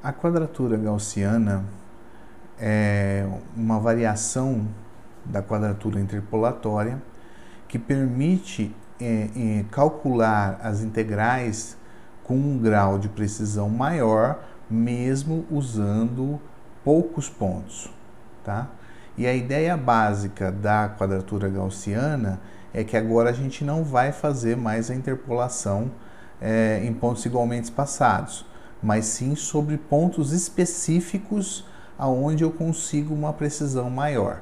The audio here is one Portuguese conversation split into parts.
A quadratura gaussiana é uma variação da quadratura interpolatória que permite calcular as integrais com um grau de precisão maior, mesmo usando poucos pontos, tá? E a ideia básica da quadratura gaussiana é que agora a gente não vai fazer mais a interpolação em pontos igualmente espaçados, mas sim sobre pontos específicos aonde eu consigo uma precisão maior.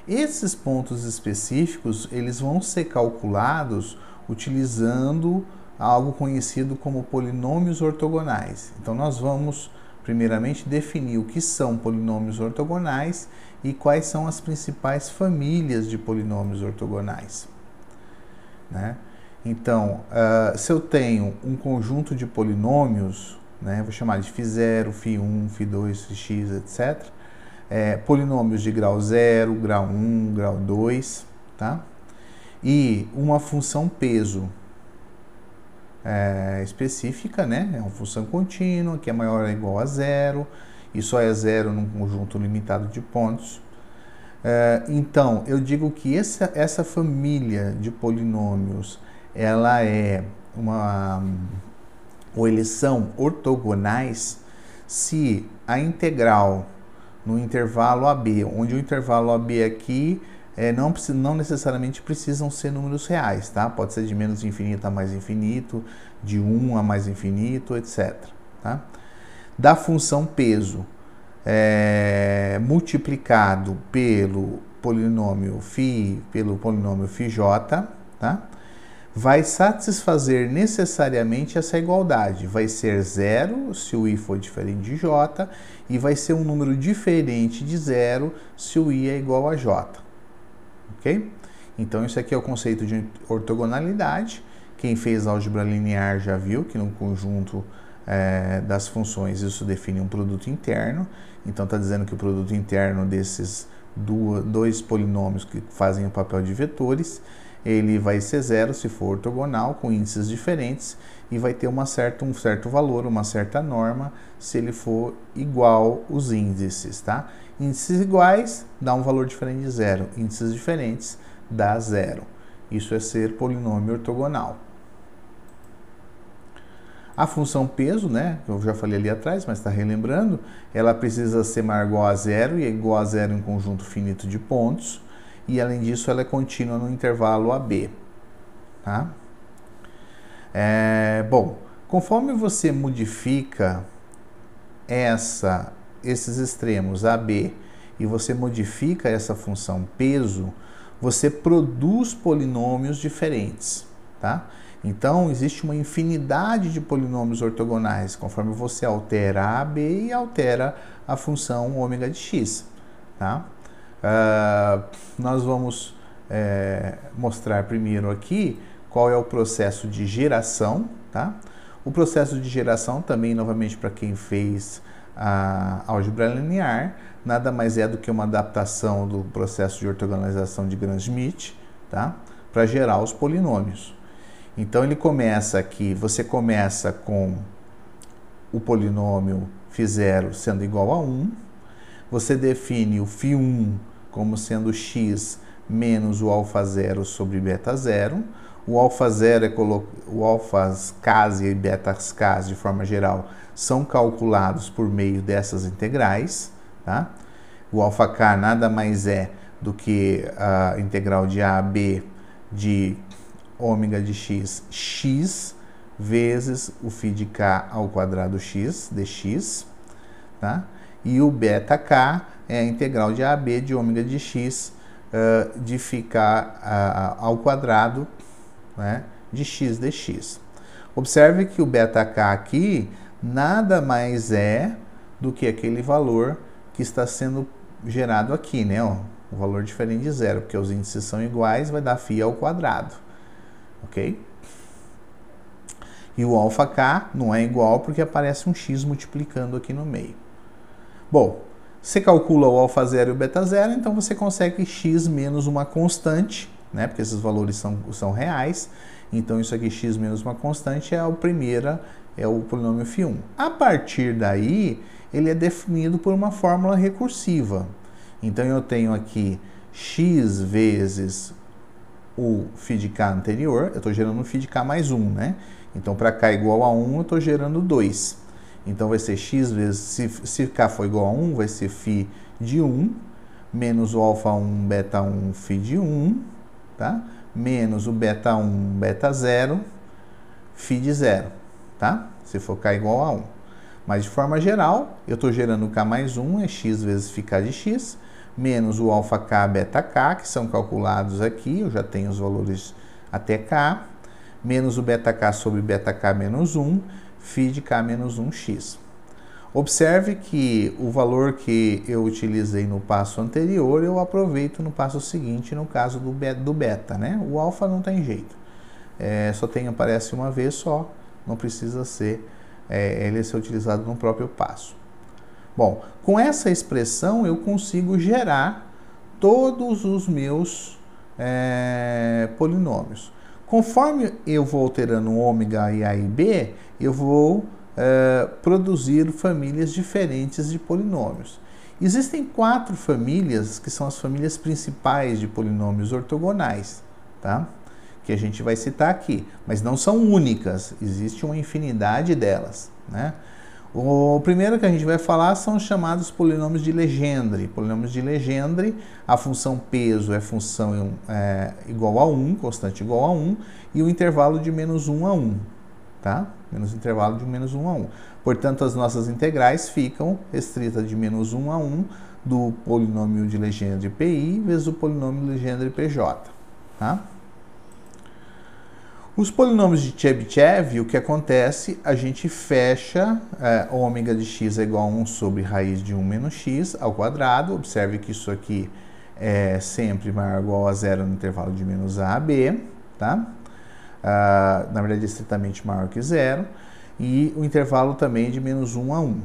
Esses pontos específicos, eles vão ser calculados utilizando algo conhecido como polinômios ortogonais. Então nós vamos primeiramente definir o que são polinômios ortogonais e quais são as principais famílias de polinômios ortogonais, né? Então, se eu tenho um conjunto de polinômios, né, vou chamar de φ0, φ1, φ2, φx, etc. Polinômios de grau 0, grau 1, grau 2, tá? E uma função peso específica, né? É uma função contínua, que é maior ou igual a zero, e só é zero num conjunto limitado de pontos. Então, eu digo que essa família de polinômios, ela é ou eles são ortogonais se a integral no intervalo AB, onde o intervalo AB aqui não necessariamente precisam ser números reais, tá? Pode ser de menos infinito a mais infinito, de 1 a mais infinito, etc. Tá? Da função peso multiplicado pelo polinômio φj, tá? Vai satisfazer necessariamente essa igualdade. Vai ser zero se o i for diferente de j e vai ser um número diferente de zero se o i é igual a j. Ok? Então, isso aqui é o conceito de ortogonalidade. Quem fez álgebra linear já viu que no conjunto das funções isso define um produto interno. Então, está dizendo que o produto interno desses dois polinômios que fazem o papel de vetores, ele vai ser zero se for ortogonal, com índices diferentes, e vai ter um certo valor, uma certa norma, se ele for igual os índices, tá? Índices iguais dá um valor diferente de zero, índices diferentes dá zero. Isso é ser polinômio ortogonal. A função peso, né, que eu já falei ali atrás, mas está relembrando, ela precisa ser maior ou igual a zero e é igual a zero em um conjunto finito de pontos. E, além disso, ela é contínua no intervalo AB. Tá? Bom, conforme você modifica esses extremos AB e você modifica essa função peso, você produz polinômios diferentes. Tá? Então, existe uma infinidade de polinômios ortogonais, conforme você altera AB e altera a função ômega de x. Tá? Nós vamos mostrar primeiro aqui qual é o processo de geração, tá? O processo de geração também, novamente, para quem fez a álgebra linear, nada mais é do que uma adaptação do processo de ortogonalização de Gram-Schmidt, tá? Para gerar os polinômios. Então, ele começa aqui, você começa com o polinômio φ0 sendo igual a 1, você define o φ1 como sendo x menos o α0 sobre β0. O α0 o alfas case e betas case, de forma geral, são calculados por meio dessas integrais. Tá? O αk nada mais é do que a integral de a a b de ômega de x vezes o φ de k ao quadrado x dx. Tá? E o βk é a integral de AB de ômega de x de ficar ao quadrado, né, de x dx. Observe que o βk aqui nada mais é do que aquele valor que está sendo gerado aqui, né? Ó, um valor diferente de zero, porque os índices são iguais, vai dar φ ao quadrado. Ok? E o αk não é igual porque aparece um x multiplicando aqui no meio. Bom, você calcula o α0 e o β0, então você consegue x menos uma constante, né? Porque esses valores são reais. Então, isso aqui, x menos uma constante, é a primeira é o polinômio φ1. A partir daí, ele é definido por uma fórmula recursiva. Então, eu tenho aqui x vezes o φ de k anterior, eu estou gerando um φ de k mais 1, né? Então, para k igual a 1, eu estou gerando 2. Então, vai ser x vezes, se k for igual a 1, vai ser φ de 1, menos o α1, β1, φ de 1, tá? Menos o β1, β0, φ de 0, tá? Se for k igual a 1. Mas, de forma geral, eu estou gerando k mais 1, é x vezes φk de x, menos o αk, βk, que são calculados aqui, eu já tenho os valores até k, menos o βk sobre βk menos 1, φ de k menos 1x. Observe que o valor que eu utilizei no passo anterior, eu aproveito no passo seguinte, no caso do beta, né? O alfa não tem jeito. Aparece uma vez só, não precisa ser, ele ser utilizado no próprio passo. Bom, com essa expressão eu consigo gerar todos os meus polinômios. Conforme eu vou alterando o ômega e A e B, eu vou produzir famílias diferentes de polinômios. Existem 4 famílias que são as famílias principais de polinômios ortogonais, tá? Que a gente vai citar aqui, mas não são únicas, existe uma infinidade delas, né? O primeiro que a gente vai falar são os chamados polinômios de Legendre. Polinômios de Legendre, a função peso é função igual a 1, constante igual a 1, e o intervalo de menos 1 a 1, tá? Menos intervalo de menos 1 a 1. Portanto, as nossas integrais ficam restritas de menos 1 a 1 do polinômio de Legendre PI vezes o polinômio de Legendre PJ, tá? Os polinômios de Chebyshev, o que acontece? A gente fecha ômega de x é igual a 1 sobre raiz de 1 menos x ao quadrado. Observe que isso aqui é sempre maior ou igual a 0 no intervalo de menos a b, tá? Na verdade, é estritamente maior que 0. E o intervalo também de menos 1 a 1,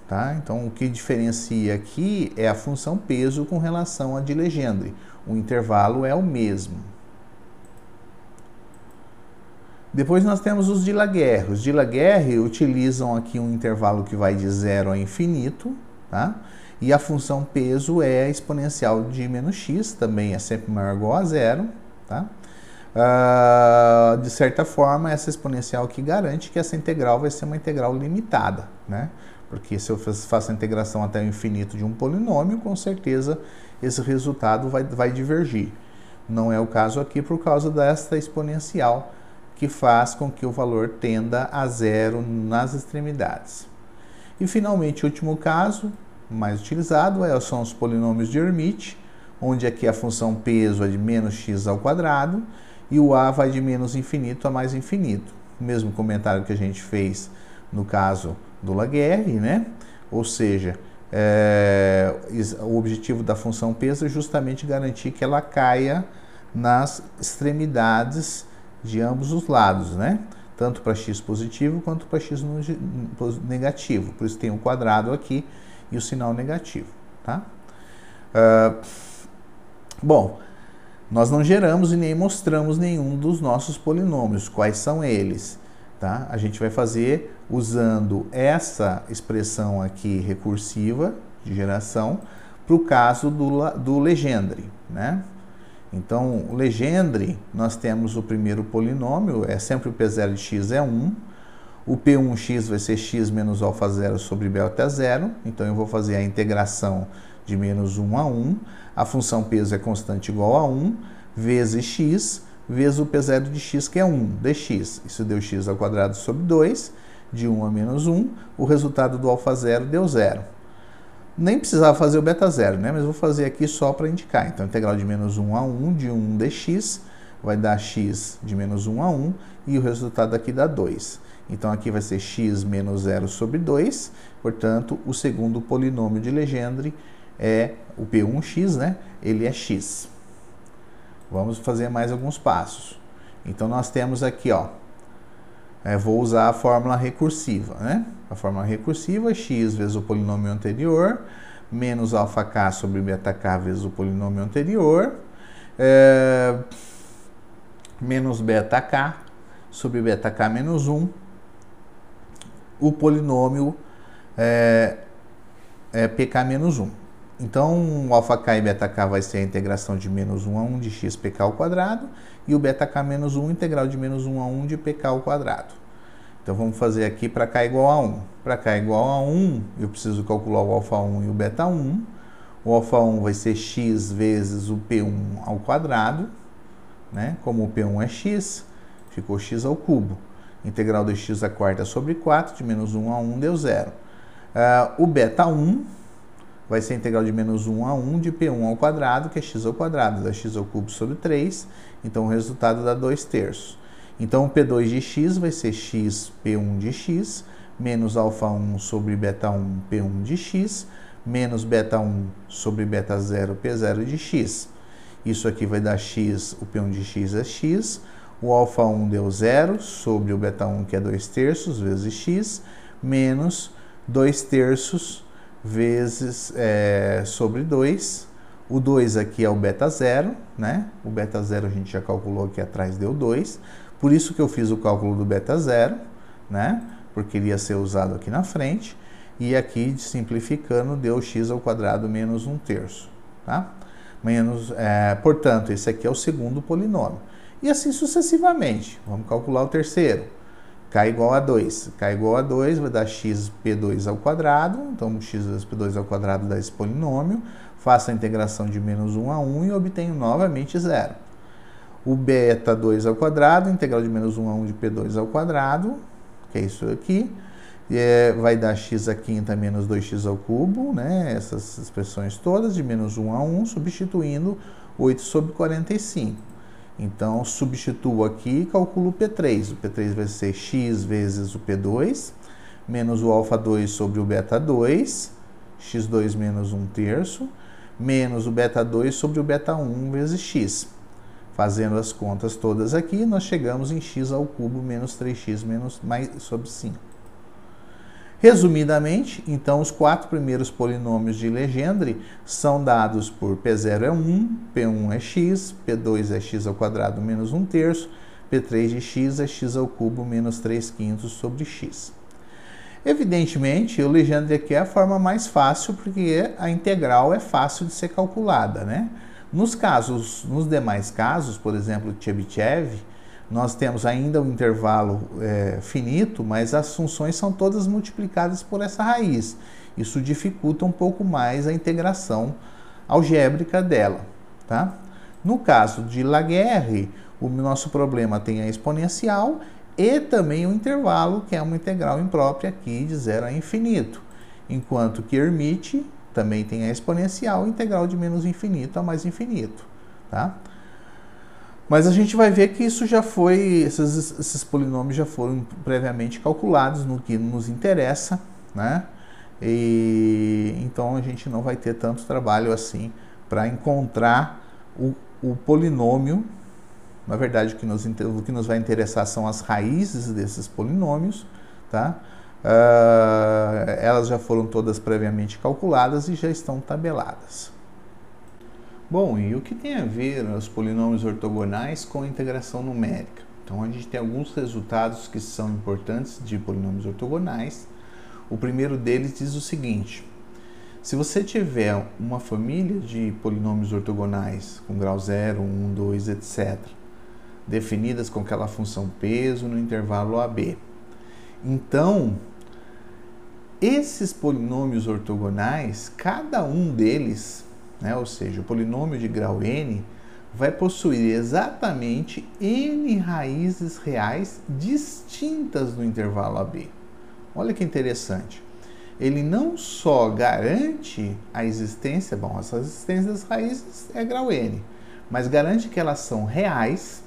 tá? Então, o que diferencia aqui é a função peso com relação a de Legendre. O intervalo é o mesmo. Depois nós temos os de Laguerre. Os de Laguerre utilizam aqui um intervalo que vai de 0 a infinito, tá? E a função peso é a exponencial de menos x, também é sempre maior ou igual a 0, tá? De certa forma, essa exponencial que garante que essa integral vai ser uma integral limitada, né? Porque se eu faço a integração até o infinito de um polinômio, com certeza esse resultado vai divergir. Não é o caso aqui por causa desta exponencial, que faz com que o valor tenda a 0 nas extremidades. E, finalmente, o último caso, mais utilizado, são os polinômios de Hermite, onde aqui a função peso é de menos x ao quadrado e o a vai de menos infinito a mais infinito. O mesmo comentário que a gente fez no caso do Laguerre, né? Ou seja, o objetivo da função peso é justamente garantir que ela caia nas extremidades de ambos os lados, né? Tanto para x positivo quanto para x negativo. Por isso tem um quadrado aqui e o sinal negativo, tá? Bom, nós não geramos e nem mostramos nenhum dos nossos polinômios. Quais são eles? Tá? A gente vai fazer usando essa expressão aqui recursiva de geração para o caso do Legendre, né? Então, o Legendre, nós temos o primeiro polinômio, sempre o P0 de x é 1. O P1x vai ser x menos alfa 0 sobre delta 0. Então, eu vou fazer a integração de menos 1 a 1. A função peso é constante igual a 1, vezes x, vezes o P0 de x, que é 1, dx. Isso deu x ao quadrado sobre 2, de 1 a menos 1. O resultado do alfa 0 deu 0. Nem precisava fazer o beta 0, né? Mas vou fazer aqui só para indicar. Então, integral de menos 1 a 1 de 1 dx vai dar x de menos 1 a 1 e o resultado aqui dá 2. Então, aqui vai ser x menos 0 sobre 2. Portanto, o segundo polinômio de Legendre é o P1x, né? Ele é x. Vamos fazer mais alguns passos. Então, nós temos aqui, ó. Vou usar a fórmula recursiva, né? A fórmula recursiva é x vezes o polinômio anterior, menos alfa k sobre beta k vezes o polinômio anterior, menos beta k sobre beta k menos 1, o polinômio pk menos 1. Então, o alfa k e beta k vai ser a integração de menos 1 a 1 de x pk ao quadrado, e o beta k menos 1, integral de menos 1 a 1 de pk ao quadrado. Então, vamos fazer aqui para k igual a 1. Para k igual a 1, eu preciso calcular o alfa 1 e o beta 1. O alfa 1 vai ser x vezes o p1 ao quadrado, né? Como o p1 é x, ficou x ao cubo. Integral de x à quarta sobre 4, de menos 1 a 1 deu 0. O beta 1 vai ser integral de menos 1 a 1 de p1 ao quadrado, que é x ao quadrado, dá x ao cubo sobre 3. Então, o resultado dá 2/3. Então, o P2 de x vai ser x P1 de x, menos alfa 1 sobre beta 1 P1 de x, menos beta 1 sobre beta 0 P0 de x. Isso aqui vai dar x, o P1 de x é x, o alfa 1 deu 0 sobre o beta 1, que é 2/3 vezes x, menos 2/3 vezes sobre 2. O 2 aqui é o beta 0, né? O beta 0 a gente já calculou aqui atrás, deu 2. Por isso que eu fiz o cálculo do beta 0, né? Porque ele ia ser usado aqui na frente. E aqui, simplificando, deu x ao quadrado menos 1/3, tá? Portanto, esse aqui é o segundo polinômio. E assim sucessivamente. Vamos calcular o terceiro. K igual a 2. K igual a 2 vai dar x P2 ao quadrado. Então, x vezes P2 ao quadrado dá esse polinômio. Faço a integração de menos 1 a 1 e obtenho novamente 0. O beta 2 ao quadrado, integral de menos 1 a 1 de P2 ao quadrado, que é isso aqui. Vai dar x à quinta menos 2x ao cubo, né? Essas expressões todas, de menos 1 a 1, substituindo 8 sobre 45. Então, substituo aqui e calculo o P3. O P3 vai ser x vezes o P2, menos o alfa 2 sobre o beta 2, x2 menos 1/3, menos o beta 2 sobre o beta 1 vezes x. Fazendo as contas todas aqui, nós chegamos em x ao cubo menos 3x menos mais sobre 5. Resumidamente, então, os 4 primeiros polinômios de Legendre são dados por P0 é 1, P1 é x, P2 é x ao quadrado menos 1/3, P3 de x é x ao cubo menos 3/5 sobre x. Evidentemente, o Legendre aqui é a forma mais fácil, porque a integral é fácil de ser calculada, né? Nos demais casos, por exemplo, Chebyshev, nós temos ainda um intervalo finito, mas as funções são todas multiplicadas por essa raiz. Isso dificulta um pouco mais a integração algébrica dela, tá? No caso de Laguerre, o nosso problema tem a exponencial e também o intervalo, que é uma integral imprópria aqui de 0 a infinito. Enquanto que Hermite também tem a exponencial, integral de menos infinito a mais infinito, tá? Mas a gente vai ver que isso já foi, esses polinômios já foram previamente calculados no que nos interessa, né? E então a gente não vai ter tanto trabalho assim para encontrar o polinômio. Na verdade, o que nos vai interessar são as raízes desses polinômios, tá? Elas já foram todas previamente calculadas e já estão tabeladas. Bom, e o que tem a ver os polinômios ortogonais com a integração numérica? Então, a gente tem alguns resultados que são importantes de polinômios ortogonais. O primeiro deles diz o seguinte: se você tiver uma família de polinômios ortogonais com grau 0, 1, 2, etc., definidas com aquela função peso no intervalo AB, então, esses polinômios ortogonais, cada um deles, né, ou seja, o polinômio de grau n, vai possuir exatamente n raízes reais distintas no intervalo AB. Olha que interessante. Ele não só garante a existência, bom, essa existência das raízes é grau n, mas garante que elas são reais,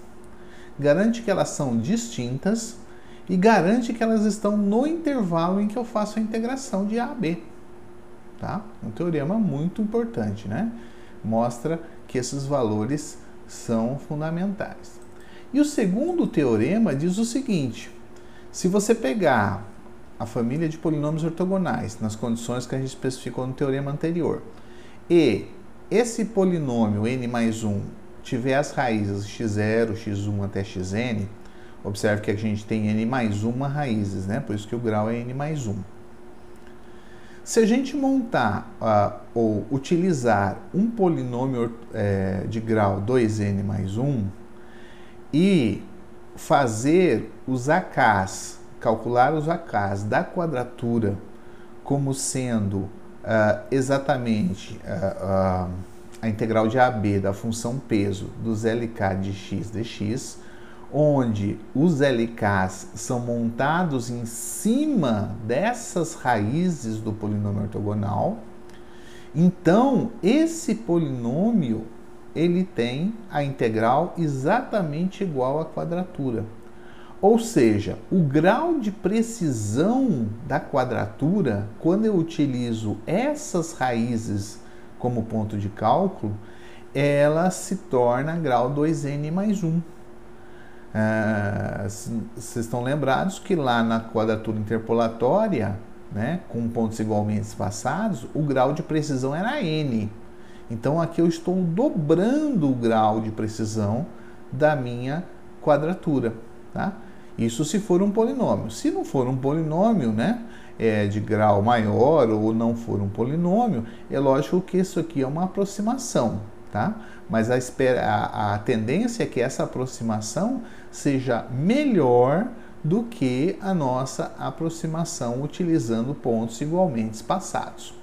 garante que elas são distintas e garante que elas estão no intervalo em que eu faço a integração de A a B. Tá? Um teorema muito importante, né? Mostra que esses valores são fundamentais. E o segundo teorema diz o seguinte: se você pegar a família de polinômios ortogonais nas condições que a gente especificou no teorema anterior, e esse polinômio n mais 1 tiver as raízes x0, x1 até xn, Observe que a gente tem n mais 1 raízes, né? Por isso que o grau é n mais 1. Se a gente montar ou utilizar um polinômio de grau 2n mais 1 e fazer os AKs, calcular os AKs da quadratura como sendo exatamente a integral de AB da função peso dos LK de x dx, onde os LKs são montados em cima dessas raízes do polinômio ortogonal, então esse polinômio ele tem a integral exatamente igual à quadratura. Ou seja, o grau de precisão da quadratura, quando eu utilizo essas raízes como ponto de cálculo, ela se torna grau 2n mais 1. Vocês estão lembrados que lá na quadratura interpolatória, né, com pontos igualmente espaçados, o grau de precisão era n. Então aqui eu estou dobrando o grau de precisão da minha quadratura, tá? Isso se for um polinômio. Se não for um polinômio, né, de grau maior ou não for um polinômio, é lógico que isso aqui é uma aproximação, tá? Mas a tendência é que essa aproximação seja melhor do que a nossa aproximação utilizando pontos igualmente espaçados.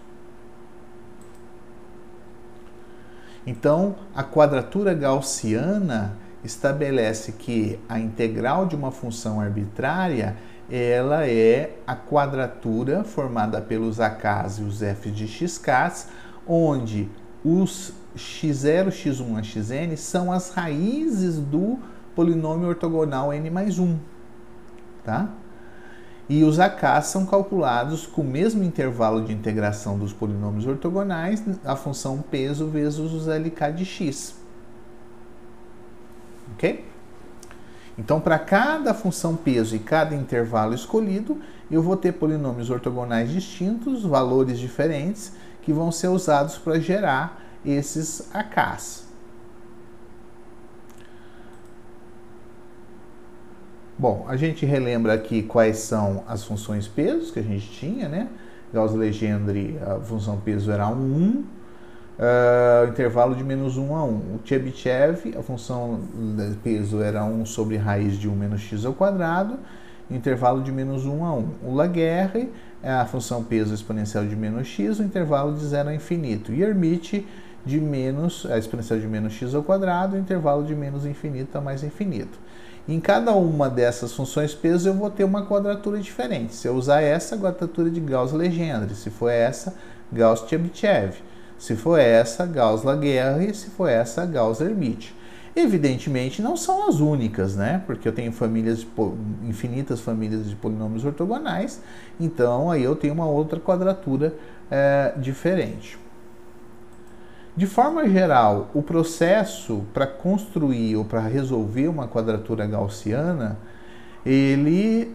Então, a quadratura gaussiana estabelece que a integral de uma função arbitrária ela é a quadratura formada pelos AKs e os f de xks, onde os x0, x1 a xn são as raízes do polinômio ortogonal n mais 1, tá? E os AKs são calculados com o mesmo intervalo de integração dos polinômios ortogonais, a função peso vezes os LK de x. Ok? Então, para cada função peso e cada intervalo escolhido, eu vou ter polinômios ortogonais distintos, valores diferentes, que vão ser usados para gerar esses AKs. Bom, a gente relembra aqui quais são as funções pesos que a gente tinha, né? Gauss-Legendre, a função peso era 1, intervalo de menos 1 a 1. O Chebyshev, a função de peso era 1 sobre raiz de 1 menos x ao quadrado, intervalo de menos 1 a 1. O Laguerre, a função peso exponencial de menos x, o intervalo de 0 a infinito. E Hermite, de menos, a exponencial de menos x ao quadrado, o intervalo de menos infinito a mais infinito. Em cada uma dessas funções peso eu vou ter uma quadratura diferente. Se eu usar essa, quadratura de Gauss-Legendre. Se for essa, Gauss-Chebyshev. Se for essa, Gauss-Laguerre. Se for essa, Gauss-Hermite. Evidentemente não são as únicas, né? Porque eu tenho infinitas famílias de polinômios ortogonais, então aí eu tenho uma outra quadratura diferente. De forma geral, o processo para construir ou para resolver uma quadratura gaussiana, ele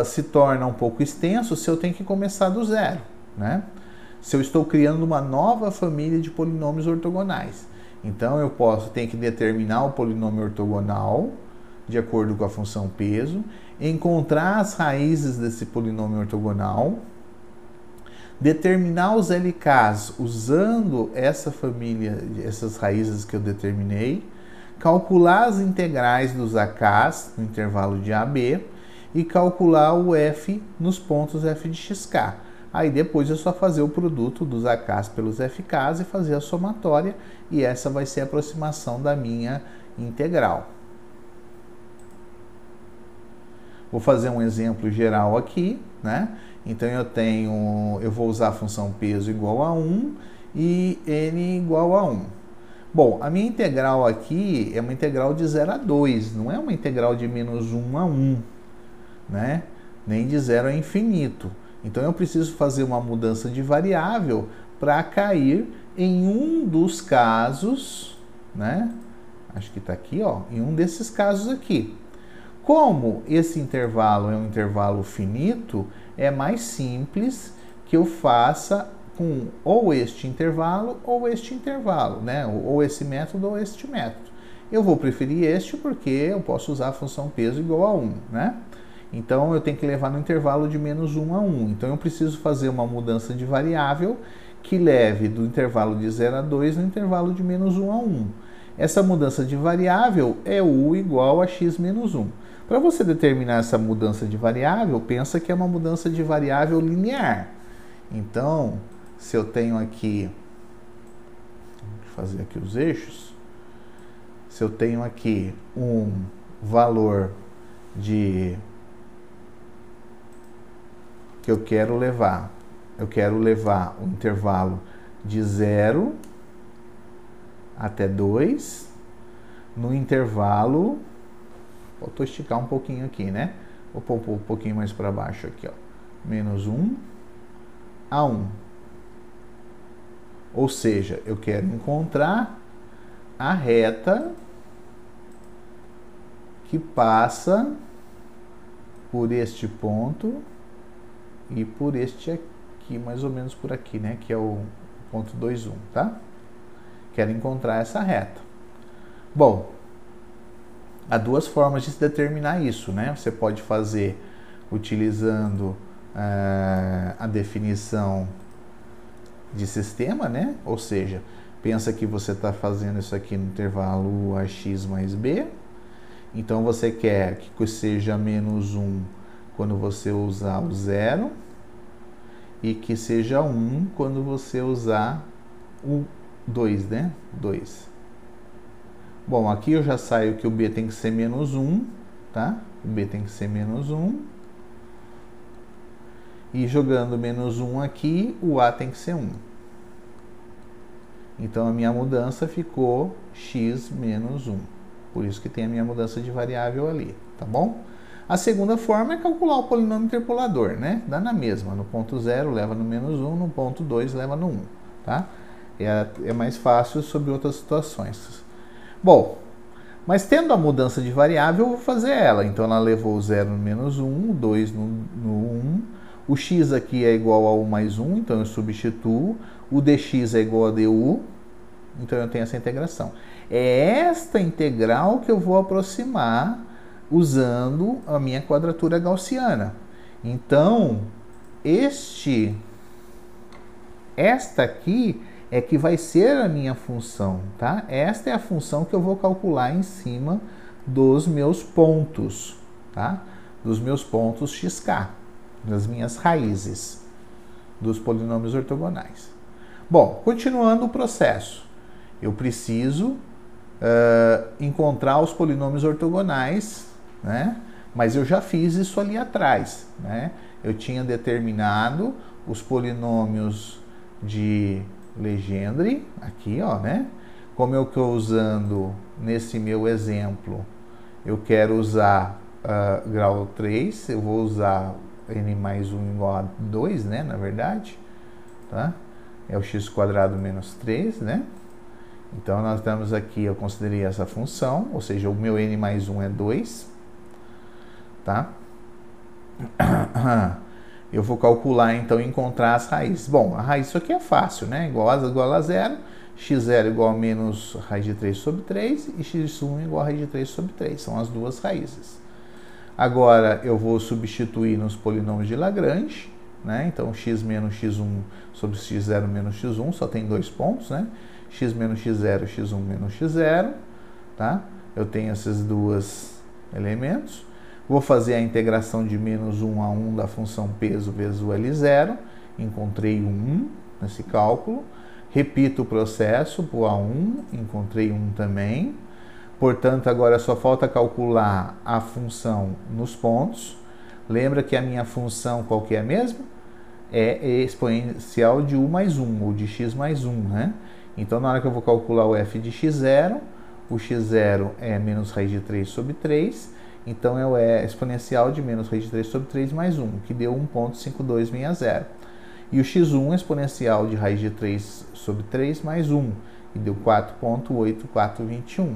se torna um pouco extenso se eu tenho que começar do zero, né? Se eu estou criando uma nova família de polinômios ortogonais. Então, eu tenho que determinar o polinômio ortogonal, de acordo com a função peso, encontrar as raízes desse polinômio ortogonal, determinar os LKs usando essa família, essas raízes que eu determinei, calcular as integrais dos AKs no intervalo de AB e calcular o F nos pontos F de xk. Aí depois é só fazer o produto dos AKs pelos FKs e fazer a somatória, e essa vai ser a aproximação da minha integral. Vou fazer um exemplo geral aqui, né? Então eu vou usar a função peso igual a 1 e n igual a 1. Bom, a minha integral aqui é uma integral de 0 a 2, não é uma integral de menos 1 a 1, né? Nem de 0 a infinito. Então eu preciso fazer uma mudança de variável para cair em um dos casos, né? Acho que está aqui, ó, em um desses casos aqui. Como esse intervalo é um intervalo finito, é mais simples que eu faça com ou este intervalo ou este intervalo, né? Ou esse método ou este método. Eu vou preferir este porque eu posso usar a função peso igual a 1, né? Então, eu tenho que levar no intervalo de menos 1 a 1. Então, eu preciso fazer uma mudança de variável que leve do intervalo de 0 a 2 no intervalo de menos 1 a 1. Essa mudança de variável é u igual a x menos 1. Para você determinar essa mudança de variável, pensa que é uma mudança de variável linear. Então, se eu tenho aqui, deixa eu fazer aqui os eixos, se eu tenho aqui um valor de que eu quero levar o intervalo de 0 até 2, no intervalo, vou esticar um pouquinho aqui, né? Vou pôr um pouquinho mais para baixo aqui, ó. Menos 1 a 1. Ou seja, eu quero encontrar a reta que passa por este ponto e por este aqui, mais ou menos por aqui, né? Que é o ponto 2, 1, tá? Quero encontrar essa reta. Bom, há duas formas de se determinar isso, né? Você pode fazer utilizando a definição de sistema, né? Ou seja, pensa que você está fazendo isso aqui no intervalo ax mais b. Então, você quer que seja menos 1 quando você usar o 0 e que seja 1 quando você usar o 2, né? 2. Bom, aqui eu já saio que o b tem que ser menos 1, tá? O b tem que ser menos 1. E jogando menos 1 aqui, o a tem que ser 1. Então, a minha mudança ficou x menos 1. Por isso que tem a minha mudança de variável ali, tá bom? A segunda forma é calcular o polinômio interpolador, né? Dá na mesma. No ponto 0 leva no menos 1, no ponto 2 leva no 1, tá? É mais fácil sobre outras situações. Bom, mas tendo a mudança de variável, eu vou fazer ela. Então, ela levou o 0 no menos 1, o 2 no 1. O x aqui é igual a 1 mais 1, então eu substituo. O dx é igual a du, então eu tenho essa integração. É esta integral que eu vou aproximar usando a minha quadratura gaussiana. Então, esta aqui é que vai ser a minha função, tá? Esta é a função que eu vou calcular em cima dos meus pontos, tá? Dos meus pontos xk, das minhas raízes dos polinômios ortogonais. Bom, continuando o processo, eu preciso encontrar os polinômios ortogonais, né? Mas eu já fiz isso ali atrás, né? Eu tinha determinado os polinômios de Legendre, aqui, ó, né? Como eu estou usando nesse meu exemplo, eu quero usar grau 3, eu vou usar n mais 1 igual a 2, né? Na verdade, tá? É o x² menos 3, né? Então, nós temos aqui, eu considerei essa função, ou seja, o meu n mais 1 é 2, tá? Eu vou calcular, então, encontrar as raízes. Bom, a raiz, isso aqui é fácil, né? Igual a 0, x0 igual a menos raiz de 3 sobre 3 e x1 igual a raiz de 3 sobre 3. São as duas raízes. Agora, eu vou substituir nos polinômios de Lagrange, né? Então, x menos x1 sobre x0 menos x1, só tem dois pontos, né? X menos x0, x1 menos x0, tá? Eu tenho esses dois elementos. Vou fazer a integração de menos 1 a 1 da função peso vezes o L0. Encontrei 1 nesse cálculo. Repito o processo por A1, encontrei 1 também. Portanto, agora só falta calcular a função nos pontos. Lembra que a minha função qual que é mesmo? É exponencial de u mais 1, ou de x mais 1, né? Então, na hora que eu vou calcular o f de x0, o x0 é menos raiz de 3 sobre 3, então é exponencial de menos raiz de 3 sobre 3 mais 1, que deu 1,5260. E o x1 é exponencial de raiz de 3 sobre 3 mais 1, que deu 4,8421.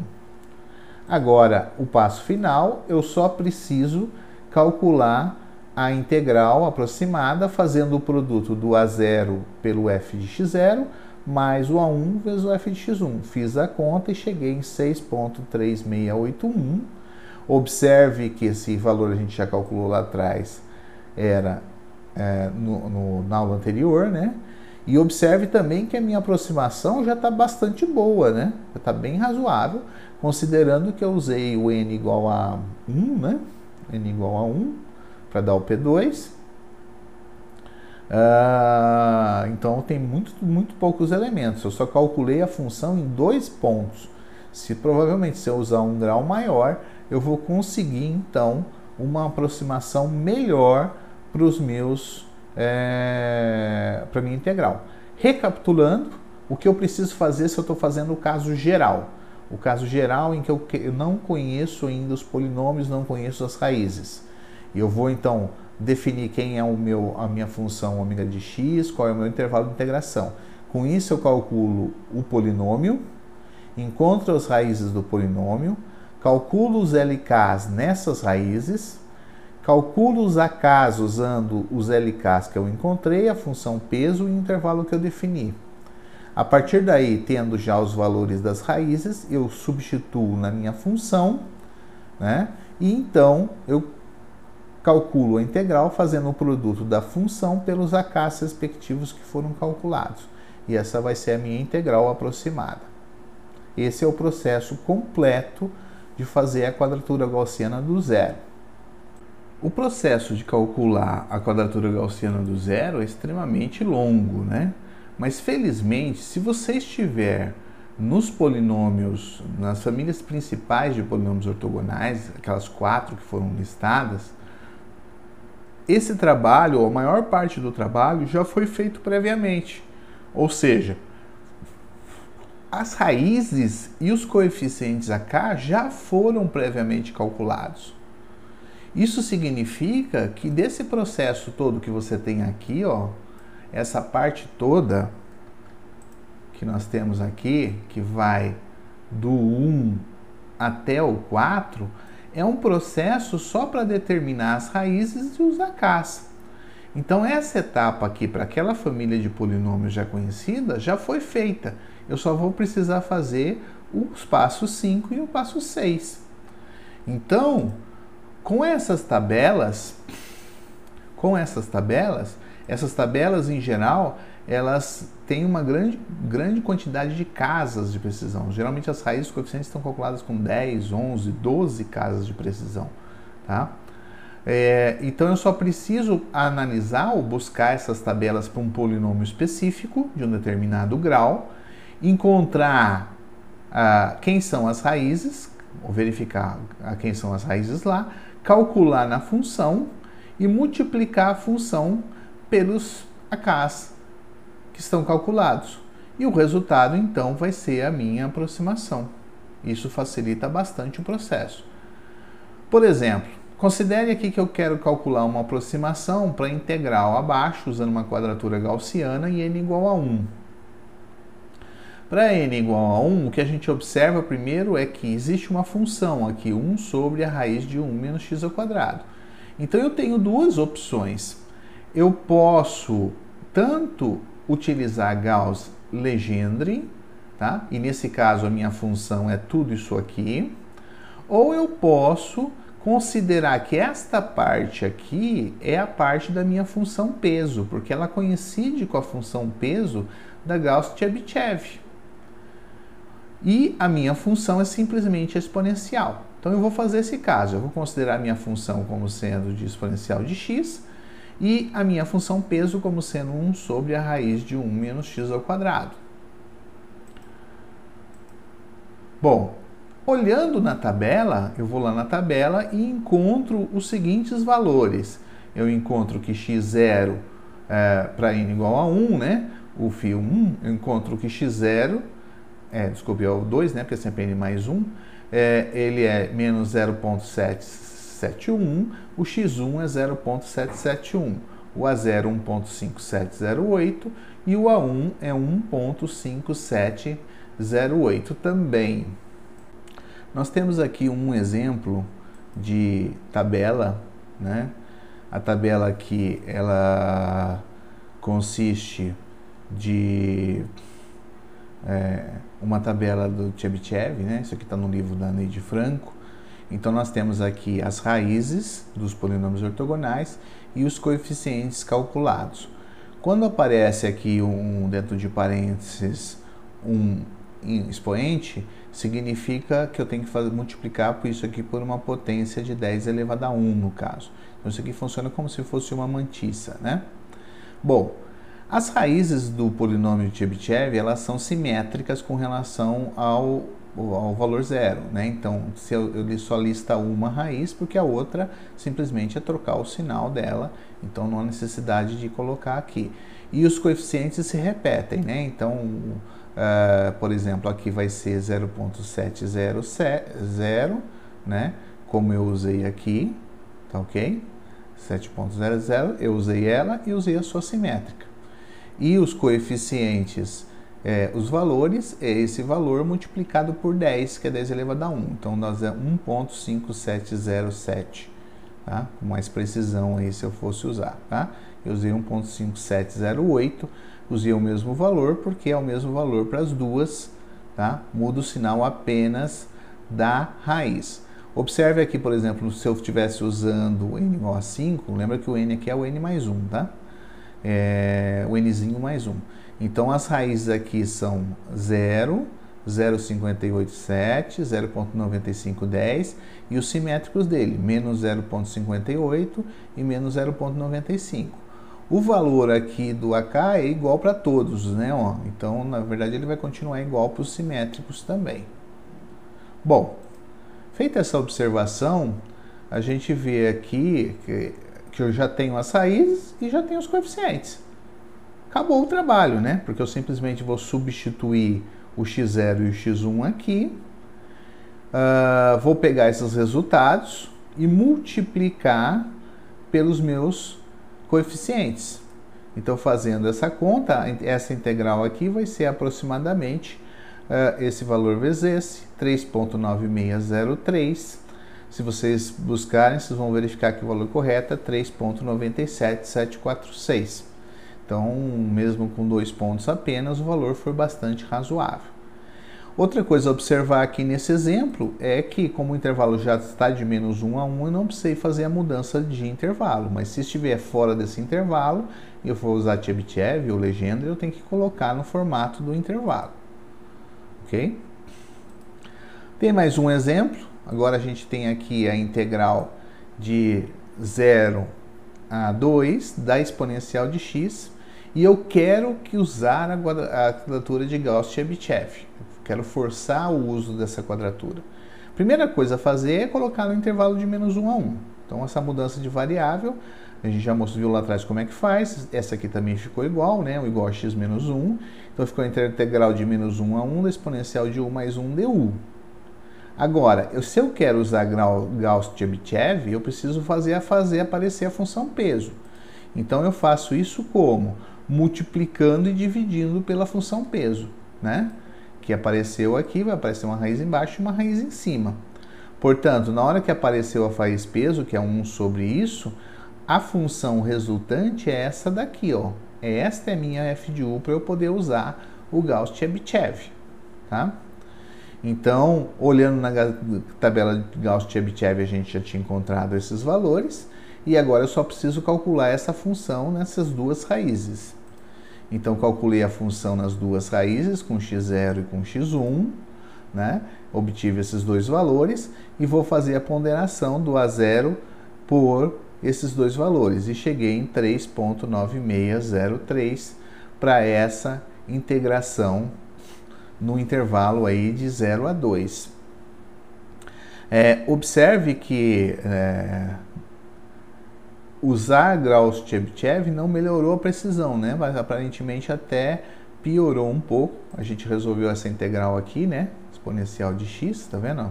Agora, o passo final, eu só preciso calcular a integral aproximada, fazendo o produto do A0 pelo f de x0, mais o A1 vezes o f de x1. Fiz a conta e cheguei em 6,3681. Observe que esse valor a gente já calculou lá atrás, era na aula anterior, né? E observe também que a minha aproximação já está bastante boa, né? Já está bem razoável, considerando que eu usei o n igual a 1, né? N igual a 1, para dar o P2. Então tem muito poucos elementos. Eu só calculei a função em 2 pontos. Provavelmente se eu usar um grau maior, eu vou conseguir então uma aproximação melhor para os meus para minha integral. Recapitulando, o que eu preciso fazer se eu estou fazendo o caso geral? O caso geral em que eu não conheço ainda os polinômios, não conheço as raízes. E eu vou então definir quem é a minha função ômega de x, qual é o meu intervalo de integração. Com isso eu calculo o polinômio, encontro as raízes do polinômio, calculo os LKs nessas raízes, calculo os AKs usando os LKs que eu encontrei, a função peso e o intervalo que eu defini. A partir daí, tendo já os valores das raízes, eu substituo na minha função, né? E então eu calculo a integral fazendo o produto da função pelos AKs respectivos que foram calculados. E essa vai ser a minha integral aproximada. Esse é o processo completo de fazer a quadratura gaussiana do zero. O processo de calcular a quadratura gaussiana do zero é extremamente longo, né? Mas felizmente, se você estiver nos polinômios, nas famílias principais de polinômios ortogonais, aquelas 4 que foram listadas, esse trabalho, ou a maior parte do trabalho, já foi feito previamente. Ou seja, as raízes e os coeficientes AK já foram previamente calculados. Isso significa que desse processo todo que você tem aqui, ó, essa parte toda que nós temos aqui, que vai do 1 até o 4, é um processo só para determinar as raízes e os AKs. Então essa etapa aqui, para aquela família de polinômios já conhecida, já foi feita. Eu só vou precisar fazer os passos 5 e o passo 6. Então, com essas tabelas em geral, elas têm uma grande quantidade de casas de precisão. Geralmente as raízes coeficientes estão calculadas com 10, 11, 12 casas de precisão, tá? Então eu só preciso analisar ou buscar essas tabelas para um polinômio específico de um determinado grau, encontrar quem são as raízes, ou verificar quem são as raízes lá, calcular na função e multiplicar a função pelos AKs que estão calculados. E o resultado, então, vai ser a minha aproximação. Isso facilita bastante o processo. Por exemplo, considere aqui que eu quero calcular uma aproximação para integral abaixo, usando uma quadratura gaussiana e n igual a 1. Para n igual a 1, o que a gente observa primeiro é que existe uma função aqui, 1 sobre a raiz de 1 menos x ao quadrado. Então eu tenho duas opções. Eu posso tanto utilizar Gauss-Legendre, tá? E nesse caso a minha função é tudo isso aqui, ou eu posso considerar que esta parte aqui é a parte da minha função peso, porque ela coincide com a função peso da Gauss-Chebyshev. E a minha função é simplesmente exponencial. Então eu vou fazer esse caso, eu vou considerar a minha função como sendo de exponencial de x e a minha função peso como sendo 1 sobre a raiz de 1 menos x ao quadrado. Bom, olhando na tabela, eu vou lá na tabela e encontro os seguintes valores. Eu encontro que x0 para n igual a 1, né? O fio 1, eu encontro que x0, desculpe, é o 2, né? Porque é sempre n mais 1, ele é menos 0,771, o x1 é 0,771, o A0 1,5708 e o A1 é 1,5708 também. Nós temos aqui um exemplo de tabela, né? A tabela aqui, ela consiste de uma tabela do Chebyshev, né? Isso aqui está no livro da Neide Franco. Então, nós temos aqui as raízes dos polinômios ortogonais e os coeficientes calculados. Quando aparece aqui dentro de parênteses um expoente, significa que eu tenho que multiplicar por isso aqui por uma potência de 10 elevado a 1, no caso. Então, isso aqui funciona como se fosse uma mantissa, né? Bom, as raízes do polinômio de Chebyshev, elas são simétricas com relação ao valor zero, né? Então, se ele só lista uma raiz, porque a outra simplesmente é trocar o sinal dela, então não há necessidade de colocar aqui. E os coeficientes se repetem, né? Então, por exemplo, aqui vai ser 0.700, né? Como eu usei aqui, tá ok? 7.00, eu usei ela e usei a sua simétrica. E os coeficientes, os valores, é esse valor multiplicado por 10, que é 10 elevado a 1. Então, nós é 1.5707, tá? Com mais precisão aí, se eu fosse usar, tá? Eu usei 1.5708, usei o mesmo valor, porque é o mesmo valor para as duas, tá? Muda o sinal apenas da raiz. Observe aqui, por exemplo, se eu estivesse usando o n igual a 5, lembra que o n aqui é o n mais 1, tá? O nzinho mais 1. Então, as raízes aqui são 0, 0,587, 0,9510 e os simétricos dele, menos 0,58 e menos 0,95. O valor aqui do AK é igual para todos, né? Então, na verdade, ele vai continuar igual para os simétricos também. Bom, feita essa observação, a gente vê aqui que eu já tenho as raízes e já tenho os coeficientes. Acabou o trabalho, né? Porque eu simplesmente vou substituir o x0 e o x1 aqui, vou pegar esses resultados e multiplicar pelos meus coeficientes. Então, fazendo essa conta, essa integral aqui vai ser aproximadamente esse valor vezes esse, 3.9603. Se vocês buscarem, vocês vão verificar que o valor correto é 3.97746. Então, mesmo com 2 pontos apenas, o valor foi bastante razoável. Outra coisa a observar aqui nesse exemplo é que, como o intervalo já está de menos 1 a 1, eu não precisei fazer a mudança de intervalo. Mas se estiver fora desse intervalo, e eu for usar Chebyshev ou Legendre, eu tenho que colocar no formato do intervalo. Ok? Tem mais um exemplo. Agora a gente tem aqui a integral de 0 a 2 da exponencial de x e eu quero usar a quadratura de Gauss-Chebyshev. Quero forçar o uso dessa quadratura. Primeira coisa a fazer é colocar no intervalo de menos 1 a 1. Então, essa mudança de variável, a gente já viu lá atrás como é que faz. Essa aqui também ficou igual, né? O igual a x menos 1. Então, ficou a integral de menos 1 a 1 da exponencial de u mais 1 du. Agora, se eu quero usar Gauss-Chebyshev, eu preciso fazer aparecer a função peso. Então, eu faço isso como? Multiplicando e dividindo pela função peso, né? Que apareceu aqui, vai aparecer uma raiz embaixo e uma raiz em cima. Portanto, na hora que apareceu a raiz peso, que é 1 sobre isso, a função resultante é essa daqui, ó. Esta é a minha f de u para eu poder usar o Gauss-Chebyshev, tá? Então, olhando na tabela de Gauss-Chebyshev, a gente já tinha encontrado esses valores, e agora eu só preciso calcular essa função nessas duas raízes. Então, calculei a função nas duas raízes, com x0 e com x1, né? Obtive esses dois valores, e vou fazer a ponderação do A0 por esses dois valores, e cheguei em 3.9603 para essa integração no intervalo aí de 0 a 2. Observe que usar Gauss-Chebyshev não melhorou a precisão, né? Mas aparentemente até piorou um pouco. A gente resolveu essa integral aqui, né? Exponencial de x, tá vendo?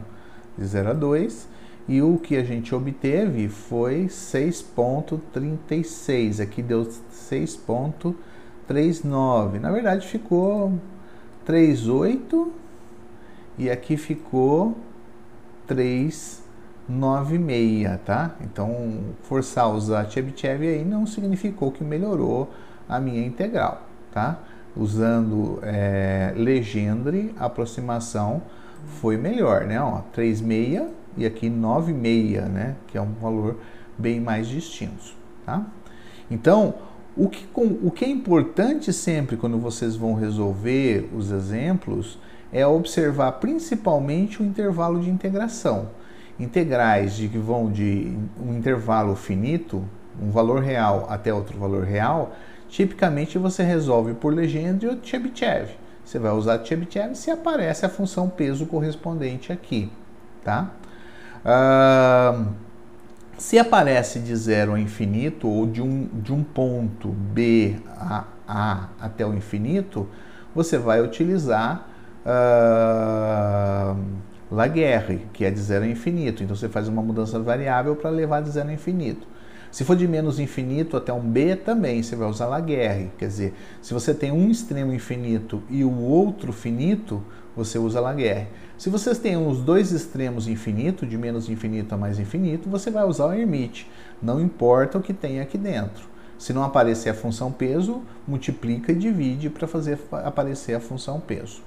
De 0 a 2. E o que a gente obteve foi 6.36. Aqui deu 6.39. Na verdade ficou 3,8 e aqui ficou 3,96, tá? Então, forçar a usar Chebyshev aí não significou que melhorou a minha integral, tá? usando Legendre, a aproximação foi melhor, né? Ó, 3,6 e aqui 9,6, né? Que é um valor bem mais distinto, tá? Então, o que é importante sempre quando vocês vão resolver os exemplos é observar principalmente o intervalo de integração. Integrais que vão de um intervalo finito, um valor real até outro valor real, tipicamente você resolve por Legendre ou Chebyshev. Você vai usar Chebyshev se aparece a função peso correspondente aqui, tá? Se aparece de 0 a infinito ou de um ponto B a A até o infinito, você vai utilizar Laguerre, que é de 0 a infinito. Então você faz uma mudança variável para levar de 0 a infinito. Se for de menos infinito até um B, também você vai usar Laguerre. Quer dizer, se você tem um extremo infinito e o outro finito, você usa Laguerre. Se vocês têm os dois extremos infinito, de menos infinito a mais infinito, você vai usar o Hermite. Não importa o que tem aqui dentro. Se não aparecer a função peso, multiplica e divide para fazer aparecer a função peso.